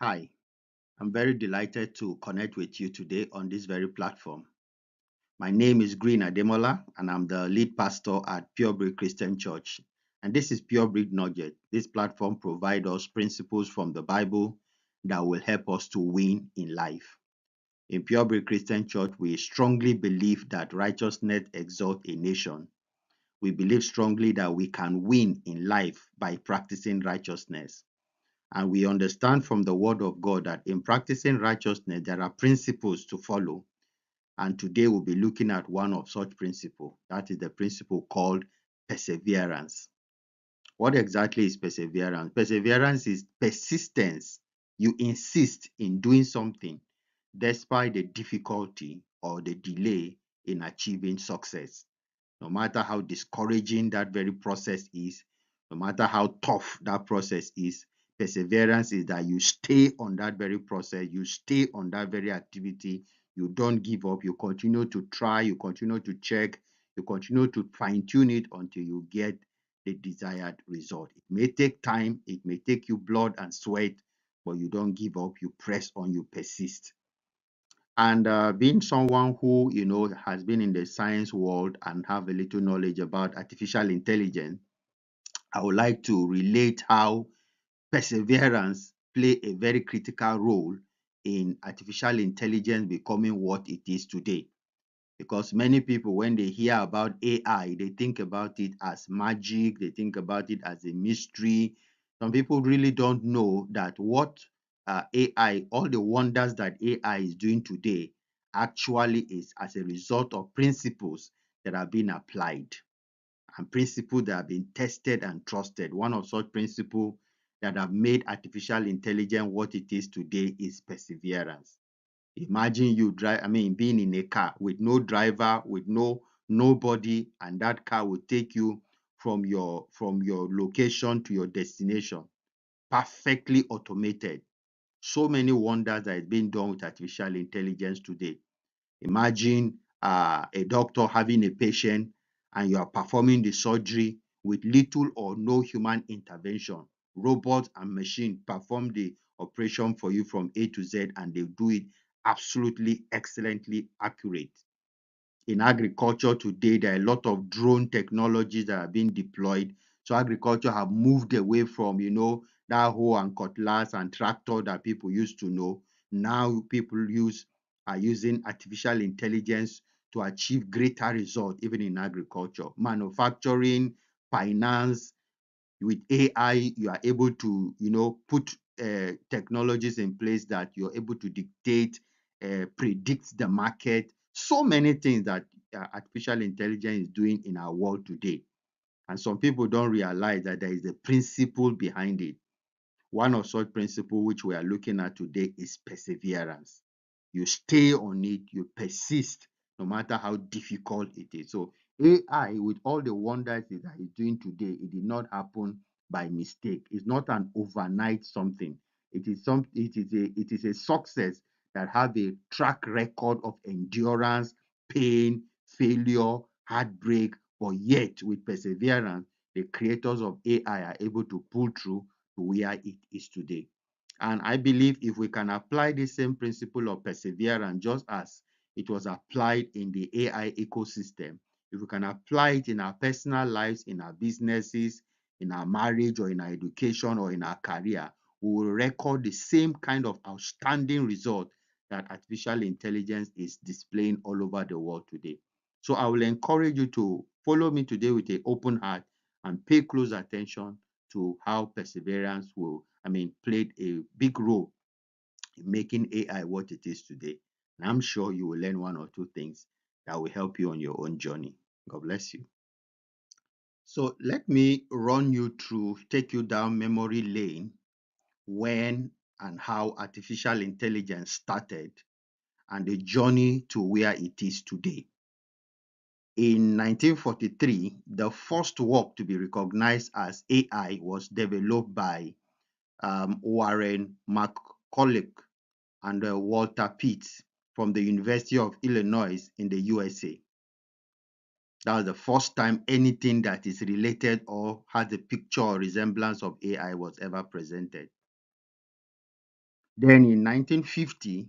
Hi, I'm very delighted to connect with you today on this very platform. My name is Green Ademola, and I'm the lead pastor at Purebreed Christian Church. And this is Purebreed Nugget. This platform provides us principles from the Bible that will help us to win in life. In Purebreed Christian Church, we strongly believe that righteousness exalts a nation. We believe strongly that we can win in life by practicing righteousness. And we understand from the word of God that in practicing righteousness, there are principles to follow. And today we'll be looking at one of such principles. That is the principle called perseverance. What exactly is perseverance? Perseverance is persistence. You insist in doing something despite the difficulty or the delay in achieving success. No matter how discouraging that very process is, no matter how tough that process is, perseverance is that you stay on that very process, you stay on that very activity, you don't give up, you continue to try, you continue to check, you continue to fine tune it until you get the desired result. It may take time, it may take you blood and sweat, but you don't give up, you press on, you persist. And being someone who, has been in the science world and have a little knowledge about artificial intelligence, I would like to relate how perseverance play a very critical role in artificial intelligence becoming what it is today. Because many people, when they hear about AI, they think about it as magic, they think about it as a mystery. Some people really don't know that what AI, all the wonders that AI is doing today, actually is as a result of principles that are being applied and principles that have been tested and trusted. One of such principles that have made artificial intelligence what it is today is perseverance. Imagine you drive, being in a car with no driver, with nobody, and that car will take you from your location to your destination, perfectly automated. So many wonders that is being done with artificial intelligence today. Imagine a doctor having a patient and you are performing the surgery with little or no human intervention. Robots and machine perform the operation for you from A to Z, and they do it absolutely excellently accurate. In agriculture today, there are a lot of drone technologies that are being deployed. So agriculture have moved away from, that hoe and cutlass and tractor that people used to know. Now people are using artificial intelligence to achieve greater results, even in agriculture, manufacturing, finance. With AI, you are able to, put technologies in place that you're able to dictate, predict the market. So many things that artificial intelligence is doing in our world today. And some people don't realize that there is a principle behind it. One of such principles which we are looking at today is perseverance. You stay on it, you persist, no matter how difficult it is. So AI, with all the wonders that it's doing today, it did not happen by mistake. It's not an overnight something. It is a success that have a track record of endurance, pain, failure, heartbreak, but yet with perseverance, the creators of AI are able to pull through to where it is today. And I believe if we can apply the same principle of perseverance, just as it was applied in the AI ecosystem, if we can apply it in our personal lives, in our businesses, in our marriage, or in our education, or in our career, we will record the same kind of outstanding result that artificial intelligence is displaying all over the world today. So I will encourage you to follow me today with an open heart and pay close attention to how perseverance played a big role in making AI what it is today. And I'm sure you will learn one or two things that will help you on your own journey. God bless you. So let me run you through, take you down memory lane when and how artificial intelligence started and the journey to where it is today. In 1943, the first work to be recognized as AI was developed by Warren McCulloch and Walter Pitts from the University of Illinois in the USA. That was the first time anything that is related or has a picture or resemblance of AI was ever presented. Then in 1950,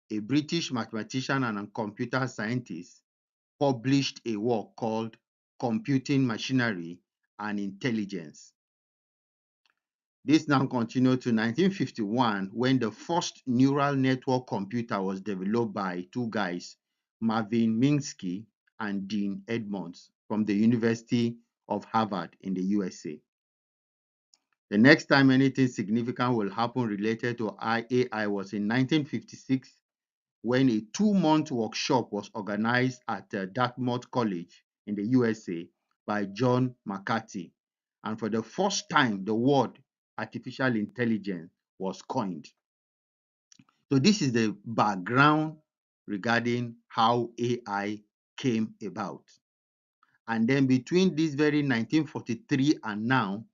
a British mathematician and a computer scientist published a work called Computing Machinery and Intelligence. This now continued to 1951 when the first neural network computer was developed by two guys, Marvin Minsky and Dean Edmonds from the University of Harvard in the USA. The next time anything significant will happen related to AI was in 1956 when a 2-month workshop was organized at Dartmouth College in the USA by John McCarthy. And for the first time, the word artificial intelligence was coined. So this is the background regarding how AI came about. And then between this very 1943 and now,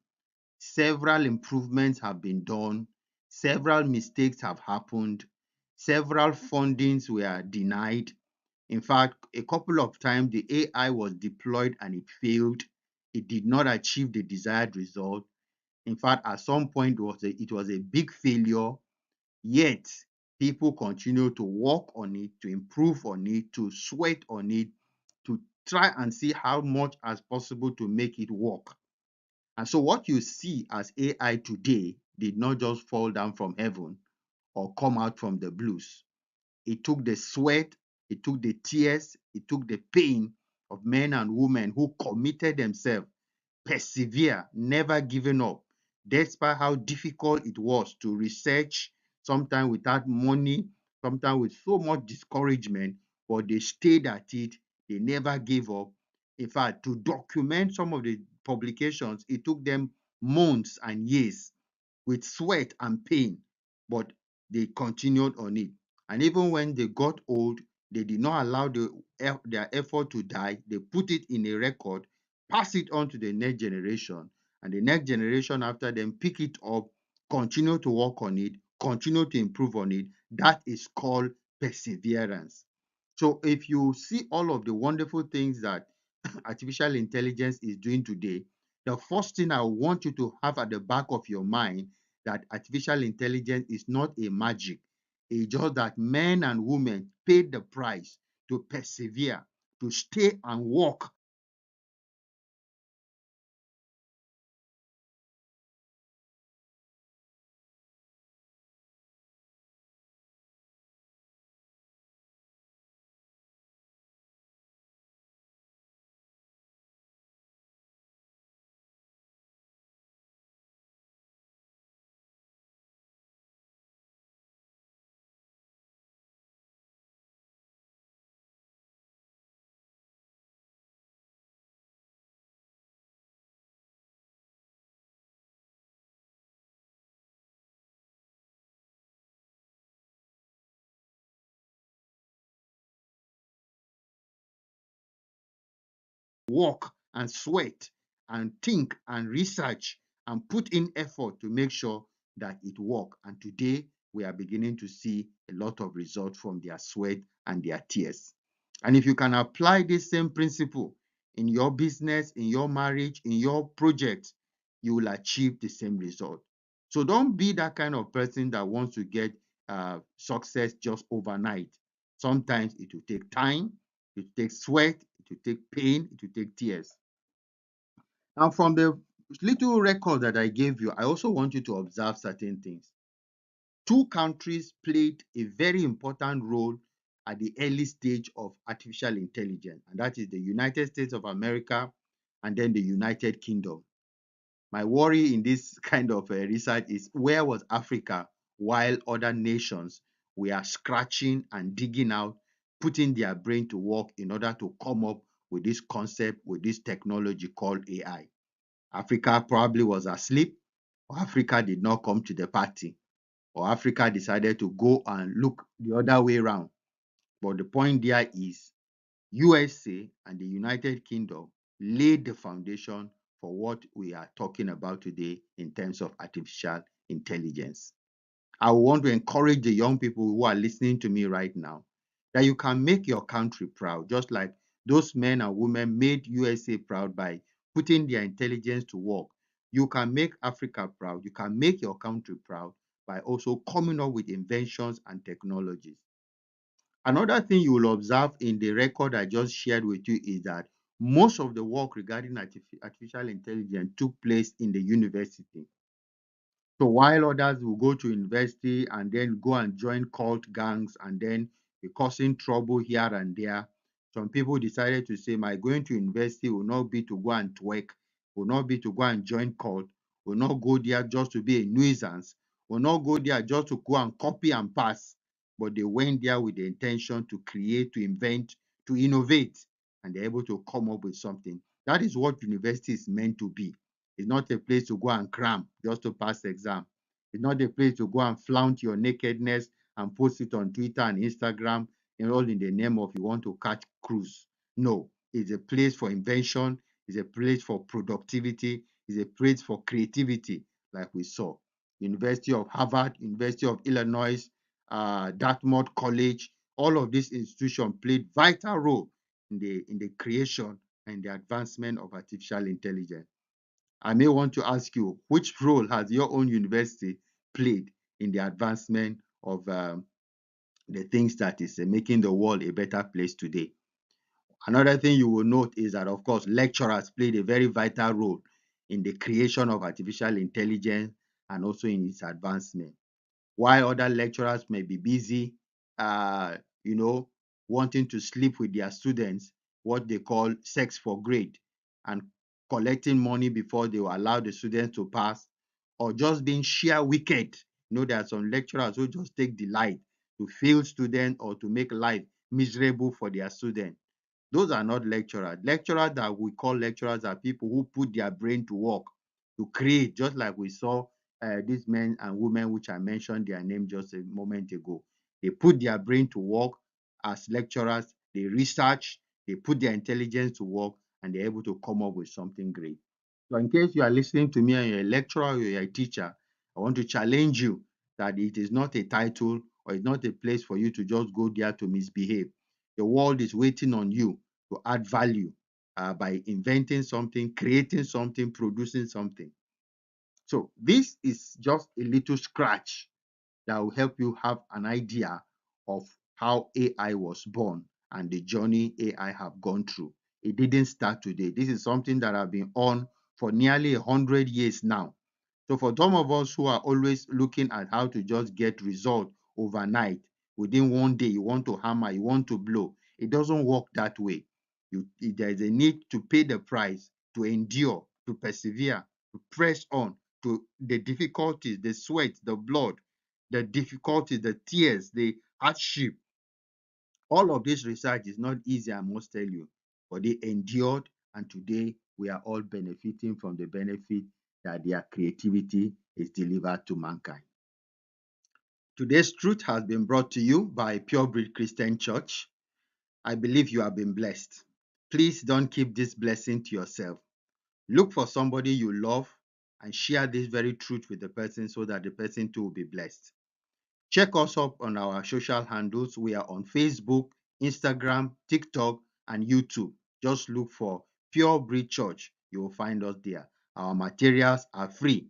several improvements have been done, several mistakes have happened, several fundings were denied. In fact, a couple of times the AI was deployed and it failed. It did not achieve the desired result. In fact, at some point it was a big failure, yet people continue to work on it, to improve on it, to sweat on it, to try and see how much as possible to make it work. And so what you see as AI today did not just fall down from heaven or come out from the blues. It took the sweat, it took the tears, it took the pain of men and women who committed themselves, persevere, never giving up, despite how difficult it was to research, sometimes without money, sometimes with so much discouragement, but they stayed at it, they never gave up. In fact, to document some of the publications, it took them months and years with sweat and pain, but they continued on it. And even when they got old, they did not allow their effort to die. They put it in a record, pass it on to the next generation, and the next generation after them pick it up, continue to work on it, continue to improve on it. That is called perseverance. So if you see all of the wonderful things that artificial intelligence is doing today, the first thing I want you to have at the back of your mind that artificial intelligence is not a magic. It's just that men and women paid the price to persevere, to stay and walk. Work and sweat and think and research and put in effort to make sure that it work. And today we are beginning to see a lot of results from their sweat and their tears. And if you can apply this same principle in your business, in your marriage, in your project, you will achieve the same result. So don't be that kind of person that wants to get success just overnight. Sometimes it will take time, it will take sweat, it will take pain, it will take tears. Now, from the little record that I gave you, I also want you to observe certain things. Two countries played a very important role at the early stage of artificial intelligence, and that is the United States of America and then the United Kingdom. My worry in this kind of research is where was Africa while other nations were scratching and digging out, putting their brain to work in order to come up with this concept, with this technology called AI. Africa probably was asleep, or Africa did not come to the party, or Africa decided to go and look the other way around. But the point there is USA and the United Kingdom laid the foundation for what we are talking about today in terms of artificial intelligence. I want to encourage the young people who are listening to me right now that you can make your country proud, just like those men and women made USA proud by putting their intelligence to work. You can make Africa proud. You can make your country proud by also coming up with inventions and technologies. Another thing you will observe in the record I just shared with you is that most of the work regarding artificial intelligence took place in the university. So while others will go to university and then go and join cult gangs and then be causing trouble here and there, some people decided to say, my going to university will not be to go and twerk, will not be to go and join cult, will not go there just to be a nuisance, will not go there just to go and copy and pass. But they went there with the intention to create, to invent, to innovate, and they're able to come up with something. That is what university is meant to be. It's not a place to go and cram just to pass the exam. It's not a place to go and flaunt your nakedness and post it on Twitter and Instagram, and all in the name of you want to catch cruise. No, it's a place for invention, it's a place for productivity, it's a place for creativity, like we saw. University of Harvard, University of Illinois, Dartmouth College, all of these institutions played vital role in the creation and the advancement of artificial intelligence. I may want to ask you, which role has your own university played in the advancement of the things that is making the world a better place today? Another thing you will note is that, of course, lecturers played a very vital role in the creation of artificial intelligence and also in its advancement. While other lecturers may be busy, uh, you know, wanting to sleep with their students, what they call sex for grade, and collecting money before they will allow the students to pass, or just being sheer wicked. There are some lecturers who just take delight to fail students or to make life miserable for their students. Those are not lecturers. Lecturers that we call lecturers are people who put their brain to work to create, just like we saw these men and women, which I mentioned their name just a moment ago. They put their brain to work as lecturers, they research, they put their intelligence to work, and they're able to come up with something great. So, in case you are listening to me and you're a lecturer or you're a teacher, I want to challenge you that it is not a title or it's not a place for you to just go there to misbehave. The world is waiting on you to add value by inventing something, creating something, producing something. So this is just a little scratch that will help you have an idea of how AI was born and the journey AI have gone through. It didn't start today. This is something that have been on for nearly 100 years now. So for some of us who are always looking at how to just get result overnight, within one day, you want to hammer, you want to blow. It doesn't work that way. There's a need to pay the price, to endure, to persevere, to press on, to the difficulties, the sweat, the blood, the difficulties, the tears, the hardship. All of this research is not easy, I must tell you, but they endured, and today we are all benefiting from the benefit that their creativity is delivered to mankind. Today's truth has been brought to you by Purebreed Christian Church. I believe you have been blessed. Please don't keep this blessing to yourself. Look for somebody you love and share this very truth with the person so that the person too will be blessed. Check us up on our social handles. We are on Facebook, Instagram, TikTok, and YouTube. Just look for Pure Breed Church. You will find us there. Our materials are free.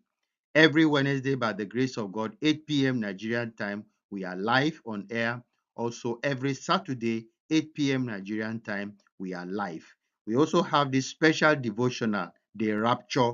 Every Wednesday, by the grace of God, 8 p.m. Nigerian time, we are live on air. Also, every Saturday, 8 p.m. Nigerian time, we are live. We also have this special devotional, the Rapture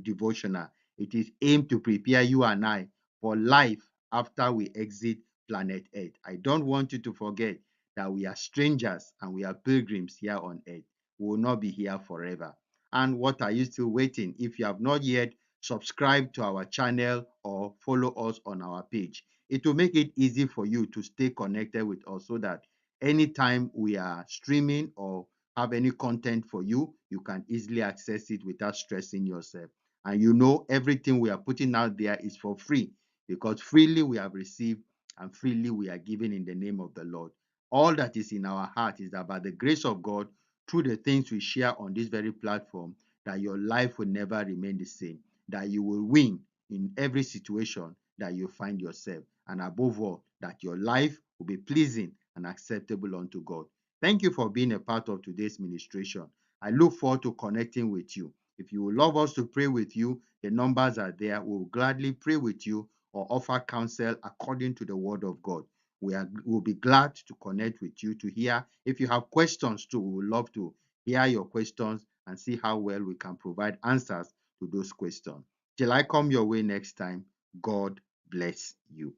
devotional. It is aimed to prepare you and I for life after we exit planet Earth. I don't want you to forget that we are strangers and we are pilgrims here on earth. We will not be here forever. And what are you still waiting? If you have not yet subscribe to our channel or follow us on our page, it will make it easy for you to stay connected with us so that anytime we are streaming or have any content for you, you can easily access it without stressing yourself. And everything we are putting out there is for free, because freely we have received and freely we are given in the name of the Lord. All that is in our heart is that by the grace of God, through the things we share on this very platform, that your life will never remain the same, that you will win in every situation that you find yourself, and above all, that your life will be pleasing and acceptable unto God. Thank you for being a part of today's ministration. I look forward to connecting with you. If you would love us to pray with you, the numbers are there. We will gladly pray with you or offer counsel according to the word of God. We'll be glad to connect with you to hear. If you have questions too, we would love to hear your questions and see how well we can provide answers to those questions. Till I come your way next time, God bless you.